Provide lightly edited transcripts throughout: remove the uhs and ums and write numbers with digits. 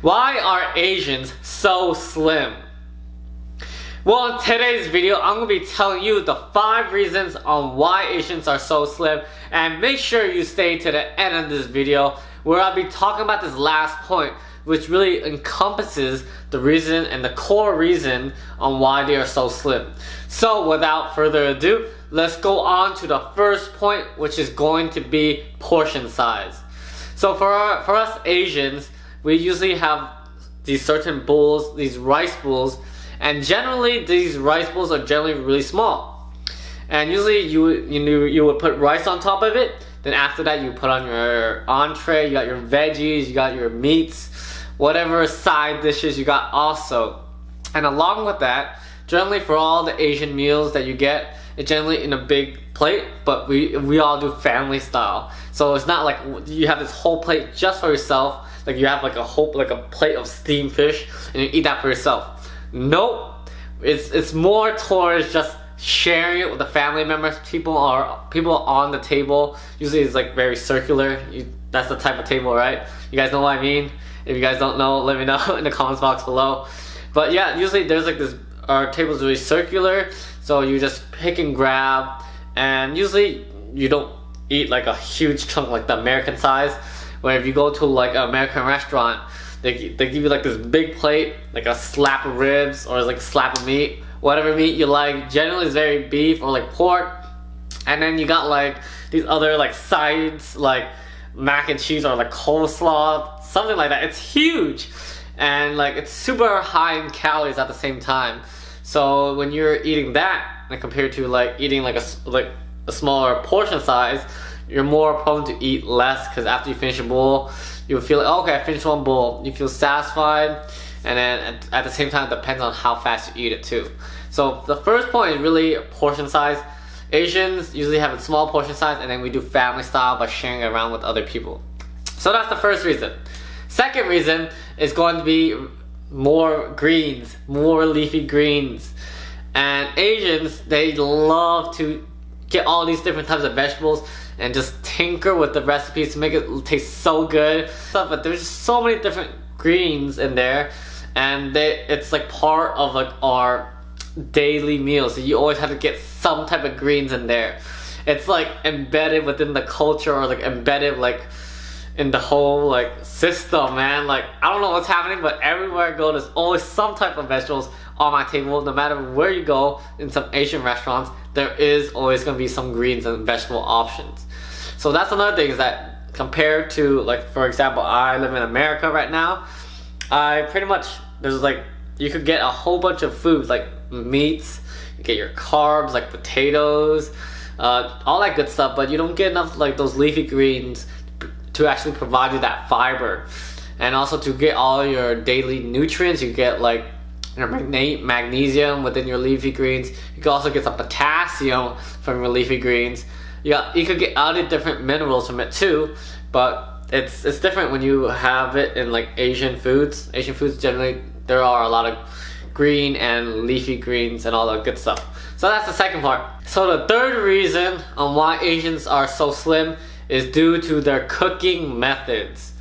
Why are Asians so slim? Well, in today's video, I'm going to be telling you the 5 reasons on why Asians are so slim, and make sure you stay to the end of this video where I'll be talking about this last point, which really encompasses the reason and the core reason on why they are so slim. So without further ado, let's go on to the first point, which is going to be portion size. So for us Asians, we usually have these certain bowls, these rice bowls, and generally these rice bowls are generally really small. And usually you would put rice on top of it. Then after that you put on your entree, you got your veggies, you got your meats, whatever side dishes you got also. And along with that, generally for all the Asian meals that you get, it's generally in a big plate, but we all do family style. So it's not like you have this whole plate just for yourself, like you have like a plate of steamed fish and you eat that for yourself. Nope, it's more towards just sharing it with the family members. People on the table. Usually it's like very circular. That's the type of table, right? You guys know what I mean? If you guys don't know, let me know in the comments box below. But yeah, usually there's like this, our table's really circular, so you just pick and grab, and usually you don't eat like a huge chunk like the American size, where if you go to like an American restaurant, they give you like this big plate, like a slap of ribs or like a slap of meat, whatever meat you like. Generally it's very beef or like pork, and then you got like these other like sides like mac and cheese or like coleslaw, something like that. It's huge, and like it's super high in calories at the same time. So when you're eating that, and compared to like eating like a smaller portion size, you're more prone to eat less, because after you finish a bowl, you feel like, oh, okay, I finished one bowl. You feel satisfied, and then at the same time, it depends on how fast you eat it too. So the first point is really portion size. Asians usually have a small portion size, and then we do family style by sharing it around with other people. So that's the first reason. Second reason is going to be more greens, more leafy greens. And Asians, they love to get all these different types of vegetables and just tinker with the recipes to make it taste so good. But there's just so many different greens in there, and it's like part of like our daily meals. So you always have to get some type of greens in there. It's like embedded within the culture, or like embedded like in the whole like system, man. Like I don't know what's happening, but everywhere I go there's always some type of vegetables on my table. No matter where you go in some Asian restaurants, there is always going to be some greens and vegetable options. So that's another thing, is that compared to, like, for example, I live in America right now, I pretty much, there's like, you could get a whole bunch of foods like meats, you get your carbs like potatoes, all that good stuff, but you don't get enough like those leafy greens to actually provide you that fiber. And also to get all your daily nutrients, you get like your magnesium within your leafy greens. You can also get some potassium from your leafy greens. You could get other different minerals from it too, but it's different when you have it in like Asian foods. Asian foods generally, there are a lot of green and leafy greens and all that good stuff. So that's the second part. So the third reason on why Asians are so slim is due to their cooking methods.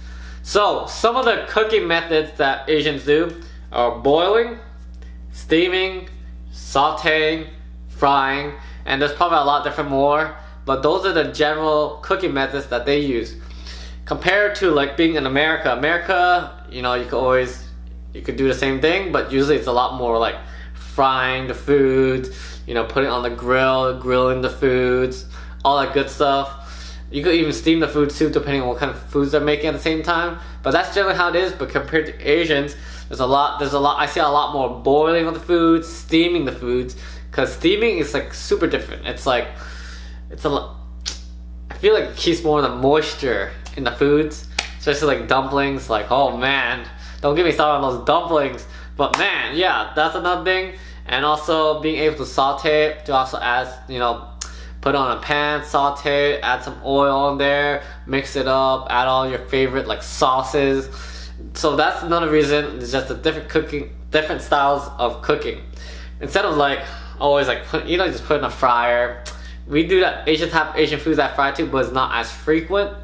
So some of the cooking methods that Asians do are boiling, steaming, sauteing, frying, and there's probably a lot different more, but those are the general cooking methods that they use. Compared to like being in America, you know, you could do the same thing, but usually it's a lot more like frying the foods, you know, putting it on the grill, grilling the foods, all that good stuff. You could even steam the foods too, depending on what kind of foods they're making at the same time. But that's generally how it is. But compared to Asians, there's a lot. I see a lot more boiling of the foods, steaming the foods, because steaming is like super different. It's like, I feel like it keeps more of the moisture in the foods, especially like dumplings. Like, oh man, don't get me started on those dumplings. But man, yeah, that's another thing. And also being able to saute it, to also add, you know, put on a pan, saute, add some oil in there, mix it up, add all your favorite like sauces. So that's another reason. It's just a different styles of cooking. Instead of like always like just put in a fryer. We do that. Asians have Asian foods that fry too, but it's not as frequent.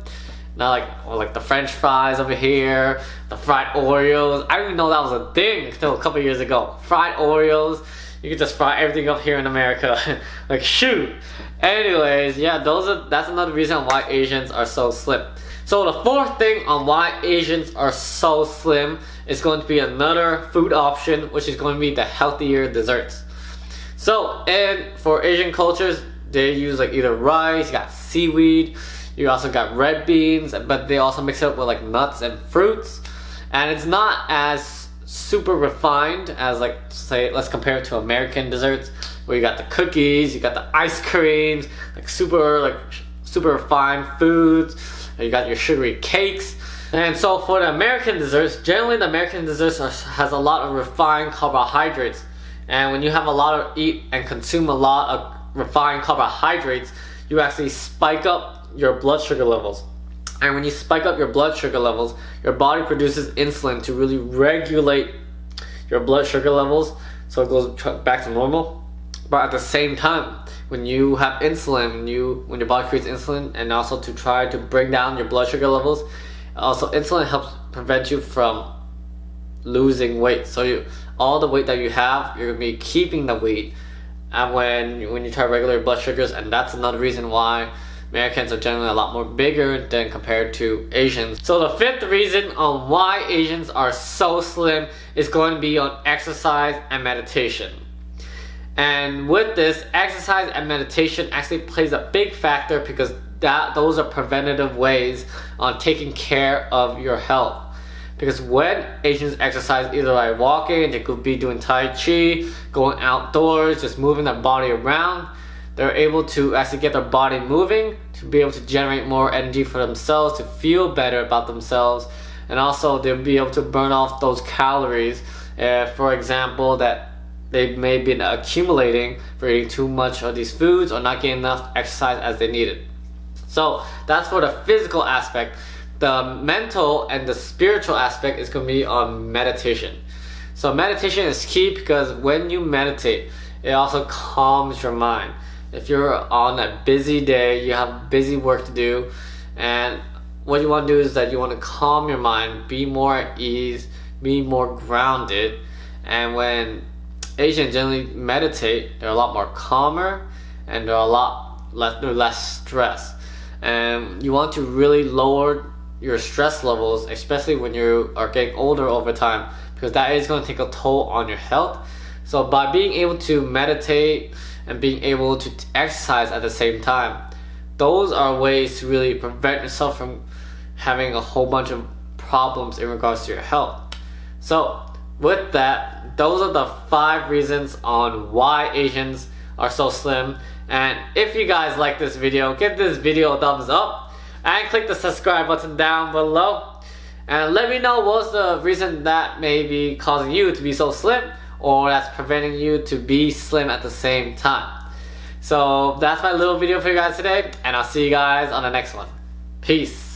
Not like the French fries over here, the fried Oreos. I didn't even know that was a thing until a couple years ago. Fried Oreos. You can just fry everything up here in America. Like, shoot. Anyways, yeah, that's another reason why Asians are so slim. So the fourth thing on why Asians are so slim is going to be another food option, which is going to be the healthier desserts. So, and for Asian cultures, they use like either rice, you got seaweed, you also got red beans, but they also mix it up with like nuts and fruits. And it's not as super refined as, like, say, let's compare it to American desserts, where you got the cookies, you got the ice creams, like super refined foods, and you got your sugary cakes. And so for the American desserts, generally the American desserts has a lot of refined carbohydrates. And when you have a lot of eat and consume a lot of refined carbohydrates, you actually spike up your blood sugar levels. And when you spike up your blood sugar levels, your body produces insulin to really regulate your blood sugar levels so it goes back to normal. But at the same time, when you have insulin, when your body creates insulin, and also to try to bring down your blood sugar levels, also insulin helps prevent you from losing weight. So all the weight that you have, you're going to be keeping the weight. And when you try to regulate your blood sugars, and that's another reason why Americans are generally a lot more bigger than compared to Asians. So the fifth reason on why Asians are so slim is going to be on exercise and meditation. And with this, exercise and meditation actually plays a big factor because those are preventative ways on taking care of your health. Because when Asians exercise, either by walking, they could be doing Tai Chi, going outdoors, just moving their body around, they're able to actually get their body moving to be able to generate more energy for themselves, to feel better about themselves, and also they'll be able to burn off those calories, for example, that they may have been accumulating for eating too much of these foods or not getting enough exercise as they needed. So that's for the physical aspect. The mental and the spiritual aspect is going to be on meditation. So meditation is key because when you meditate, it also calms your mind. If you're on a busy day, you have busy work to do, and what you want to do is that you want to calm your mind, be more at ease, be more grounded. And when Asians generally meditate, they're a lot more calmer and they're less stressed. And you want to really lower your stress levels, especially when you are getting older over time, because that is going to take a toll on your health. So by being able to meditate and being able to exercise at the same time, those are ways to really prevent yourself from having a whole bunch of problems in regards to your health. So with that, those are the 5 reasons on why Asians are so slim. And if you guys like this video, give this video a thumbs up and click the subscribe button down below. And let me know what's the reason that may be causing you to be so slim, or that's preventing you to be slim at the same time. So that's my little video for you guys today, and I'll see you guys on the next one. Peace.